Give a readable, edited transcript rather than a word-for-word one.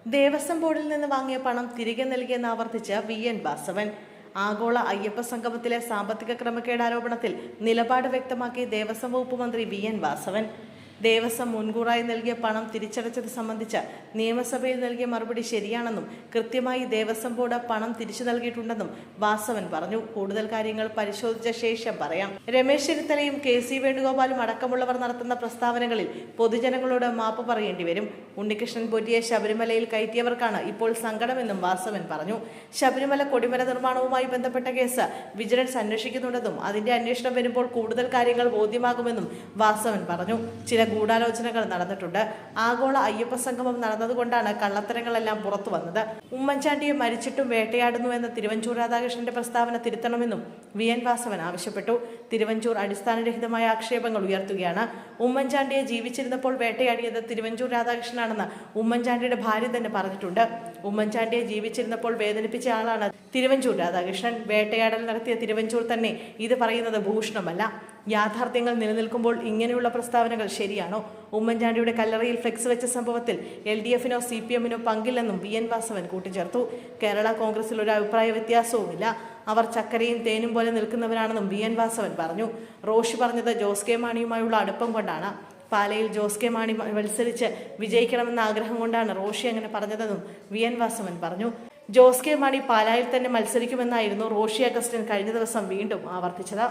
ദേവസ്വം ബോർഡിൽ നിന്ന് വാങ്ങിയ പണം തിരികെ നൽകിയെന്ന് ആവർത്തിച്ച് VN വാസവൻ. ആഗോള അയ്യപ്പ സംഗമത്തിലെ സാമ്പത്തിക ക്രമക്കേട് ആരോപണത്തിൽ നിലപാട് വ്യക്തമാക്കി ദേവസ്വം വകുപ്പ് മന്ത്രി VN വാസവൻ. ദേവസ്വം മുൻകൂറായി നൽകിയ പണം തിരിച്ചടച്ചത് സംബന്ധിച്ച് നിയമസഭയിൽ നൽകിയ മറുപടി ശരിയാണെന്നും കൃത്യമായി ദേവസ്വം ബോർഡ് പണം തിരിച്ചു നൽകിയിട്ടുണ്ടെന്നും വാസവൻ പറഞ്ഞു. കൂടുതൽ കാര്യങ്ങൾ പരിശോധിച്ച ശേഷം പറയാം. രമേശ് ചെന്നിത്തലയും KC വേണുഗോപാലും അടക്കമുള്ളവർ നടത്തുന്ന പ്രസ്താവനകളിൽ പൊതുജനങ്ങളോട് മാപ്പ് പറയേണ്ടി വരും. ഉണ്ണികൃഷ്ണൻ പൊറ്റിയെ ശബരിമലയിൽ കയറ്റിയവർക്കാണ് ഇപ്പോൾ സങ്കടമെന്നും വാസവൻ പറഞ്ഞു. ശബരിമല കൊടിമര നിർമ്മാണവുമായി ബന്ധപ്പെട്ട കേസ് വിജിലൻസ് അന്വേഷിക്കുന്നുണ്ടെന്നും അതിന്റെ അന്വേഷണം വരുമ്പോൾ കൂടുതൽ കാര്യങ്ങൾ ബോധ്യമാകുമെന്നും വാസവൻ പറഞ്ഞു. ചില ഗൂഢാലോചനകൾ നടന്നിട്ടുണ്ട്. ആഗോള അയ്യപ്പ സംഗമം നടന്നതുകൊണ്ടാണ് കള്ളത്തരങ്ങളെല്ലാം പുറത്തു വന്നത്. ഉമ്മൻചാണ്ടിയെ മരിച്ചിട്ടും വേട്ടയാടുന്നുവെന്ന തിരുവഞ്ചൂർ രാധാകൃഷ്ണന്റെ പ്രസ്താവന തിരുത്തണമെന്നും VN വാസവൻ ആവശ്യപ്പെട്ടു. തിരുവഞ്ചൂർ അടിസ്ഥാനരഹിതമായ ആക്ഷേപങ്ങൾ ഉയർത്തുകയാണ്. ഉമ്മൻചാണ്ടിയെ ജീവിച്ചിരുന്നപ്പോൾ വേട്ടയാടിയത് തിരുവഞ്ചൂർ രാധാകൃഷ്ണനാണെന്ന് ഉമ്മൻചാണ്ടിയുടെ ഭാര്യ തന്നെ പറഞ്ഞിട്ടുണ്ട്. ഉമ്മൻചാണ്ടിയെ ജീവിച്ചിരുന്നപ്പോൾ വേദനിപ്പിച്ച ആളാണ് തിരുവഞ്ചൂർ രാധാകൃഷ്ണൻ. വേട്ടയാടൽ നടത്തിയ തിരുവഞ്ചൂർ തന്നെ ഇത് പറയുന്നത് ഭൂഷണമല്ല. യാഥാർത്ഥ്യങ്ങൾ നിലനിൽക്കുമ്പോൾ ഇങ്ങനെയുള്ള പ്രസ്താവനകൾ ശരിയാണോ? ഉമ്മൻചാണ്ടിയുടെ കല്ലറയിൽ ഫ്ലെക്സ് വെച്ച സംഭവത്തിൽ LDFനോ CPMനോ പങ്കില്ലെന്നും VN വാസവൻ കൂട്ടിച്ചേർത്തു. കേരള കോൺഗ്രസിൽ ഒരു അഭിപ്രായ വ്യത്യാസവുമില്ല. അവർ ചക്കരയും തേനും പോലെ നിൽക്കുന്നവരാണെന്നും VN വാസവൻ പറഞ്ഞു. റോഷി പറഞ്ഞത് ജോസ് കെ മാണിയുമായുള്ള അടുപ്പം കൊണ്ടാണ്. പാലയിൽ ജോസ് കെ മാണി മത്സരിച്ച് വിജയിക്കണമെന്ന ആഗ്രഹം കൊണ്ടാണ് റോഷി അങ്ങനെ പറഞ്ഞതെന്നും VN വാസവൻ പറഞ്ഞു. ജോസ് കെ മാണി പാലായിൽ തന്നെ മത്സരിക്കുമെന്നായിരുന്നു റോഷി അഗസ്റ്റിൻ കഴിഞ്ഞ ദിവസം വീണ്ടും ആവർത്തിച്ചത്.